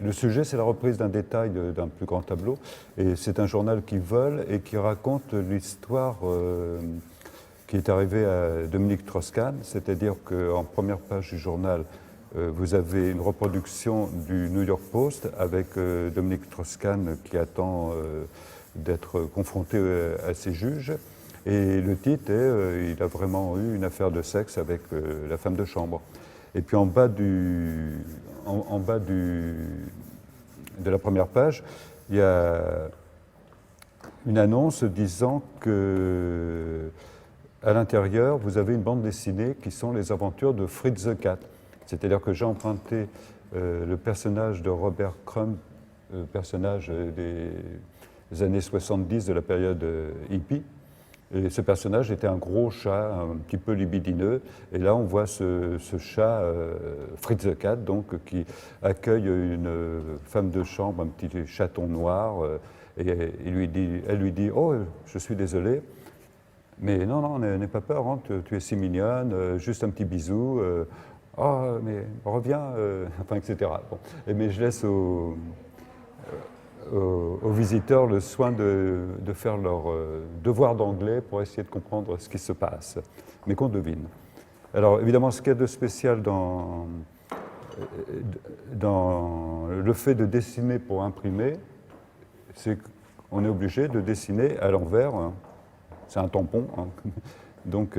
Le sujet, c'est la reprise d'un détail d'un plus grand tableau. Et c'est un journal qui vole et qui raconte l'histoire qui est arrivée à Dominique Strauss-Kahn. C'est-à-dire qu'en première page du journal, vous avez une reproduction du New York Post avec Dominique Strauss-Kahn qui attend d'être confronté à ses juges. Et le titre est il a vraiment eu une affaire de sexe avec la femme de chambre. Et puis en bas, de la première page, il y a une annonce disant que à l'intérieur, vous avez une bande dessinée qui sont les aventures de Fritz the Cat. C'est-à-dire que j'ai emprunté le personnage de Robert Crumb, personnage des années 70 de la période hippie. Et ce personnage était un gros chat, un petit peu libidineux. Et là, on voit ce chat, Fritz the Cat, donc, qui accueille une femme de chambre, un petit chaton noir. Et elle lui dit « Oh, je suis désolé, mais non, n'aie pas peur, hein, tu es si mignonne, juste un petit bisou. Oh, mais reviens, enfin, etc. » Bon. Mais je laisse aux visiteurs le soin de faire leur devoir d'anglais pour essayer de comprendre ce qui se passe, mais qu'on devine. Alors évidemment, ce qu'il y a de spécial dans le fait de dessiner pour imprimer, c'est qu'on est obligé de dessiner à l'envers. Hein. C'est un tampon. Hein. Donc,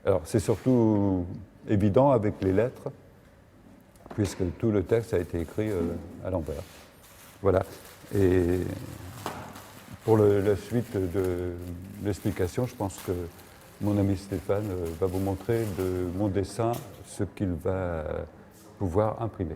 alors c'est surtout évident avec les lettres, puisque tout le texte a été écrit à l'envers. Voilà. Et pour la suite de l'explication, je pense que mon ami Stéphane va vous montrer de mon dessin ce qu'il va pouvoir imprimer.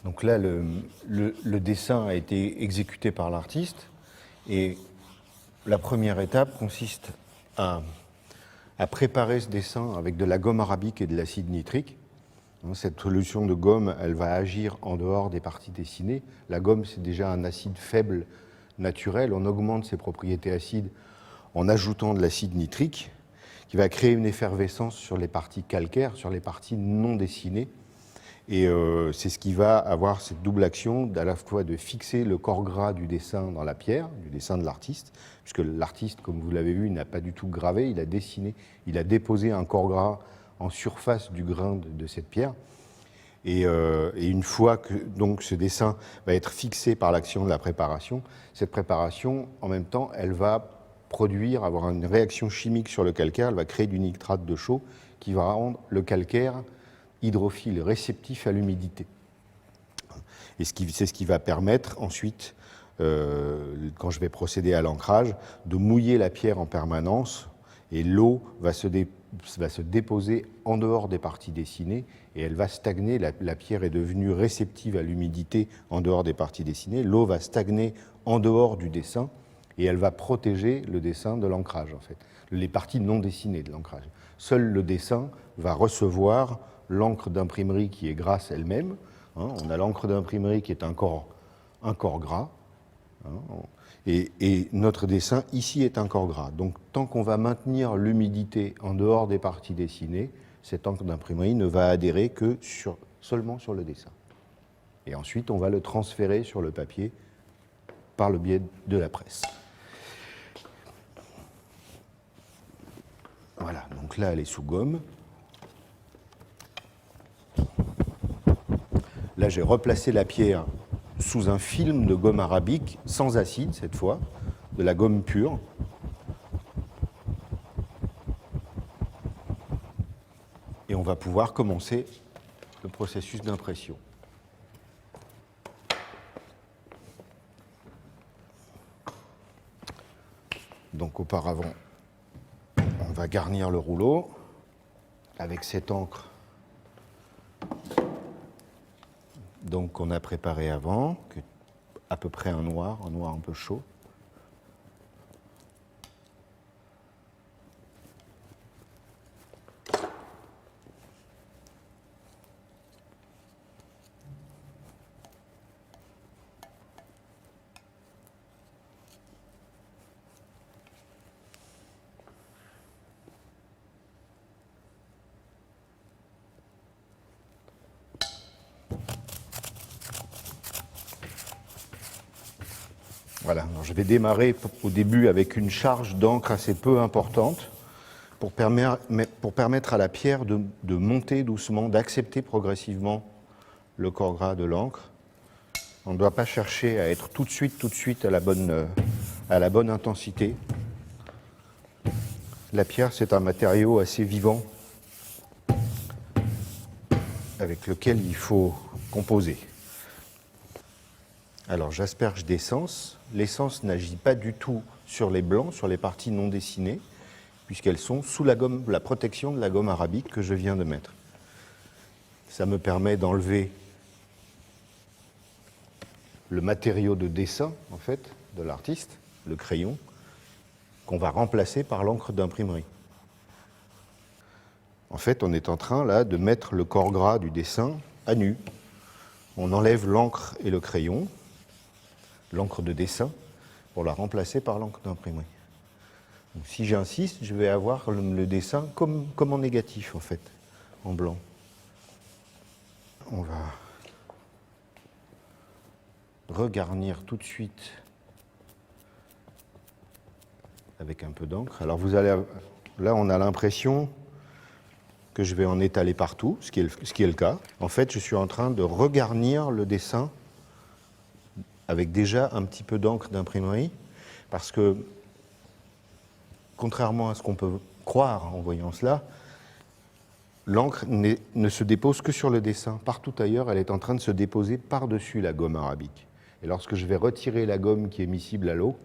Donc là, le dessin a été exécuté par l'artiste et la première étape consiste à préparer ce dessin avec de la gomme arabique et de l'acide nitrique. Cette solution de gomme, elle va agir en dehors des parties dessinées. La gomme, c'est déjà un acide faible naturel. On augmente ses propriétés acides en ajoutant de l'acide nitrique qui va créer une effervescence sur les parties calcaires, sur les parties non dessinées. Et c'est ce qui va avoir cette double action à la fois de fixer le corps gras du dessin dans la pierre, du dessin de l'artiste, puisque l'artiste, comme vous l'avez vu, n'a pas du tout gravé, il a dessiné, il a déposé un corps gras en surface du grain de cette pierre. Et une fois que donc, ce dessin va être fixé par l'action de la préparation, cette préparation, en même temps, elle va avoir une réaction chimique sur le calcaire, elle va créer du nitrate de chaux qui va rendre le calcaire hydrophile, réceptif à l'humidité. Et c'est ce qui va permettre ensuite, quand je vais procéder à l'ancrage, de mouiller la pierre en permanence et l'eau va se déposer en dehors des parties dessinées et elle va stagner. La pierre est devenue réceptive à l'humidité en dehors des parties dessinées. L'eau va stagner en dehors du dessin et elle va protéger le dessin de l'ancrage, en fait, les parties non dessinées de l'ancrage. Seul le dessin va recevoir l'encre d'imprimerie qui est grasse elle-même. Hein, on a l'encre d'imprimerie qui est un corps gras. Hein, et notre dessin ici est un corps gras. Donc tant qu'on va maintenir l'humidité en dehors des parties dessinées, cette encre d'imprimerie ne va adhérer que seulement sur le dessin. Et ensuite, on va le transférer sur le papier par le biais de la presse. Voilà, donc là, elle est sous gomme. Là, j'ai replacé la pierre sous un film de gomme arabique, sans acide cette fois, de la gomme pure. Et on va pouvoir commencer le processus d'impression. Donc auparavant, on va garnir le rouleau avec cette encre donc qu'on a préparée avant, à peu près un noir un peu chaud. Voilà, alors je vais démarrer au début avec une charge d'encre assez peu importante pour permettre à la pierre de monter doucement, d'accepter progressivement le corps gras de l'encre. On ne doit pas chercher à être tout de suite à la bonne intensité. La pierre, c'est un matériau assez vivant avec lequel il faut composer. Alors j'asperge d'essence. L'essence n'agit pas du tout sur les blancs, sur les parties non dessinées, puisqu'elles sont sous la protection de la gomme arabique que je viens de mettre. Ça me permet d'enlever le matériau de dessin, en fait, de l'artiste, le crayon, qu'on va remplacer par l'encre d'imprimerie. En fait, on est en train, là, de mettre le corps gras du dessin à nu. On enlève l'encre et le crayon, l'encre de dessin, pour la remplacer par l'encre d'imprimerie. Donc, si j'insiste, je vais avoir le dessin comme en négatif, en fait, en blanc. On va regarnir tout de suite avec un peu d'encre. Alors là, on a l'impression que je vais en étaler partout, ce qui est le cas. En fait, je suis en train de regarnir le dessin avec déjà un petit peu d'encre d'imprimerie, parce que, contrairement à ce qu'on peut croire en voyant cela, l'encre ne se dépose que sur le dessin. Partout ailleurs, elle est en train de se déposer par-dessus la gomme arabique. Et lorsque je vais retirer la gomme qui est miscible à l'eau,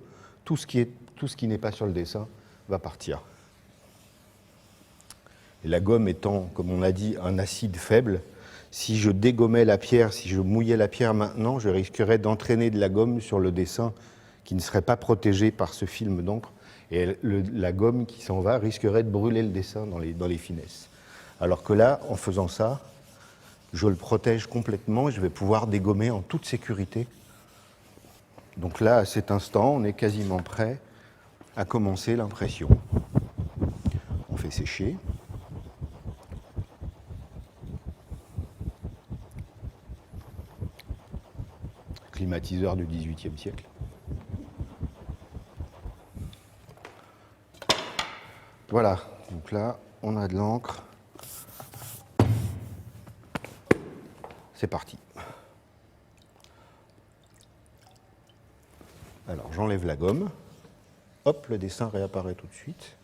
tout ce qui n'est pas sur le dessin va partir. Et la gomme étant, comme on l'a dit, un acide faible, si je dégommais la pierre, si je mouillais la pierre maintenant, je risquerais d'entraîner de la gomme sur le dessin qui ne serait pas protégé par ce film d'encre. Et la gomme qui s'en va risquerait de brûler le dessin dans les finesses. Alors que là, en faisant ça, je le protège complètement et je vais pouvoir dégommer en toute sécurité. Donc là, à cet instant, on est quasiment prêt à commencer l'impression. On fait sécher. Climatiseur du XVIIIe siècle. Voilà, donc là, on a de l'encre. C'est parti. Alors, j'enlève la gomme. Hop, le dessin réapparaît tout de suite.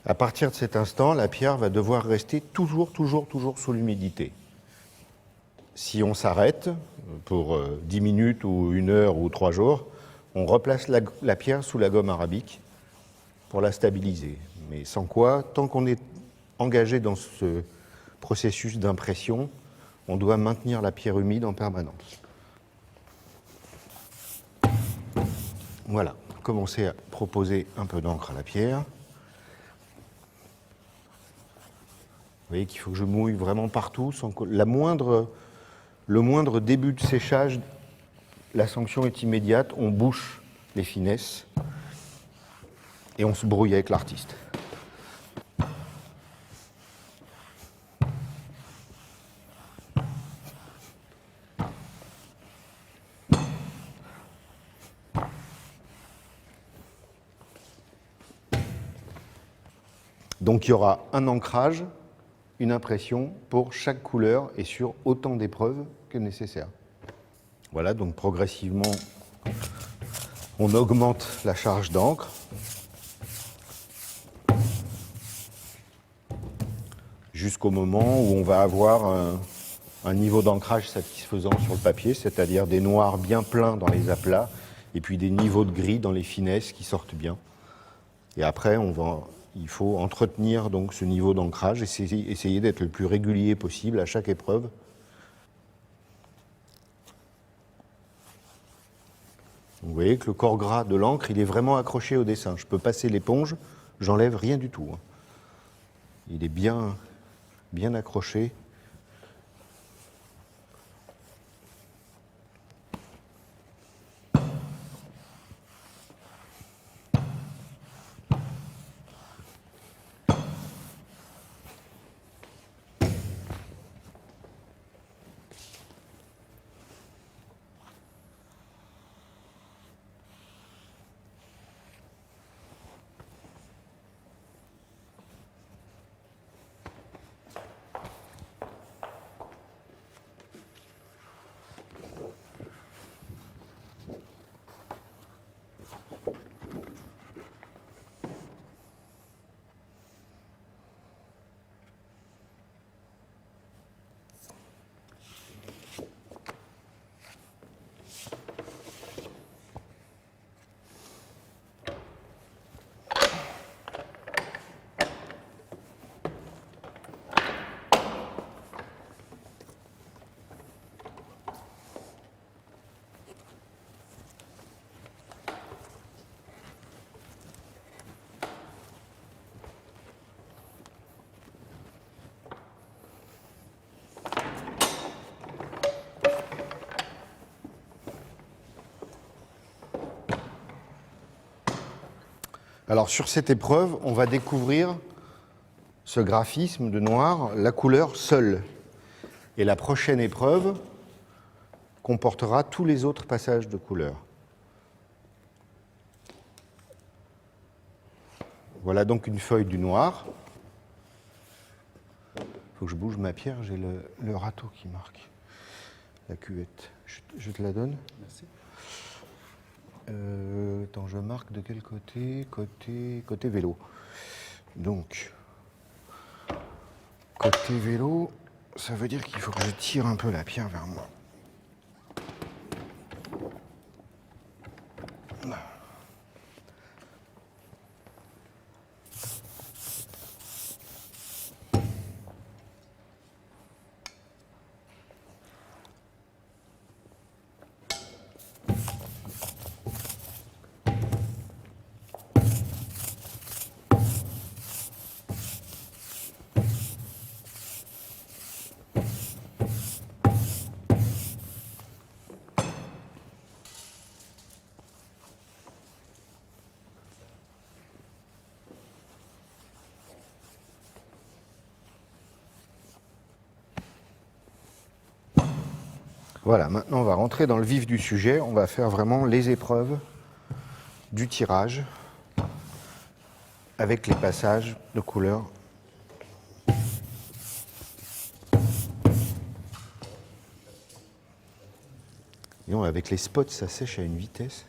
À partir de cet instant, la pierre va devoir rester toujours sous l'humidité. Si on s'arrête pour 10 minutes ou 1 heure ou 3 jours, on replace la pierre sous la gomme arabique pour la stabiliser. Mais sans quoi, tant qu'on est engagé dans ce processus d'impression, on doit maintenir la pierre humide en permanence. Voilà, commencer à proposer un peu d'encre à la pierre. Vous voyez qu'il faut que je mouille vraiment partout, sans que le moindre début de séchage, la sanction est immédiate, on bouche les finesses et on se brouille avec l'artiste. Donc il y aura un ancrage, une impression pour chaque couleur et sur autant d'épreuves que nécessaire. Voilà, donc progressivement, on augmente la charge d'encre. Jusqu'au moment où on va avoir un niveau d'ancrage satisfaisant sur le papier, c'est-à-dire des noirs bien pleins dans les aplats et puis des niveaux de gris dans les finesses qui sortent bien. Et après, il faut entretenir donc ce niveau d'ancrage, essayer d'être le plus régulier possible à chaque épreuve. Vous voyez que le corps gras de l'encre, il est vraiment accroché au dessin. Je peux passer l'éponge, j'enlève rien du tout. Il est bien accroché. Alors sur cette épreuve, on va découvrir ce graphisme de noir, la couleur seule. Et la prochaine épreuve comportera tous les autres passages de couleur. Voilà donc une feuille du noir. Il faut que je bouge ma pierre, j'ai le râteau qui marque la cuvette. Je te la donne. Merci. Attends, je marque de quel côté? Côté vélo. Donc, côté vélo, ça veut dire qu'il faut que je tire un peu la pierre vers moi. Voilà, maintenant on va rentrer dans le vif du sujet. On va faire vraiment les épreuves du tirage avec les passages de couleur. Et non, avec les spots, ça sèche à une vitesse.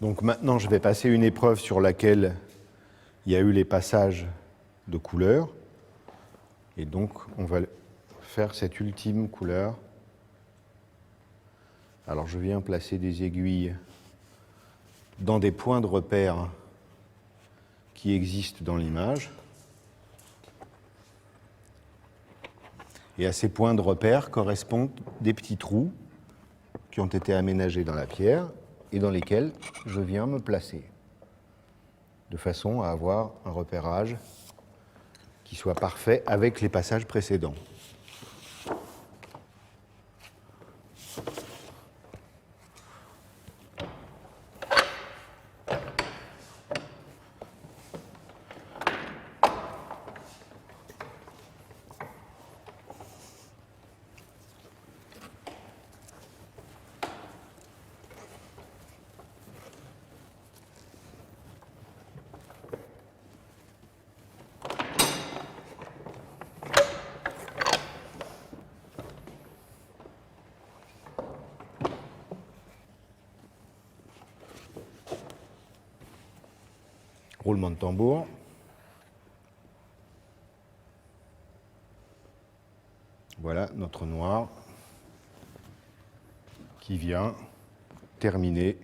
Donc maintenant, je vais passer une épreuve sur laquelle il y a eu les passages de couleurs. Et donc, on va faire cette ultime couleur. Alors, je viens placer des aiguilles dans des points de repère qui existent dans l'image. Et à ces points de repère correspondent des petits trous qui ont été aménagés dans la pierre et dans lesquels je viens me placer, de façon à avoir un repérage qui soit parfait avec les passages précédents. Roulement de tambour. Voilà notre noir qui vient terminer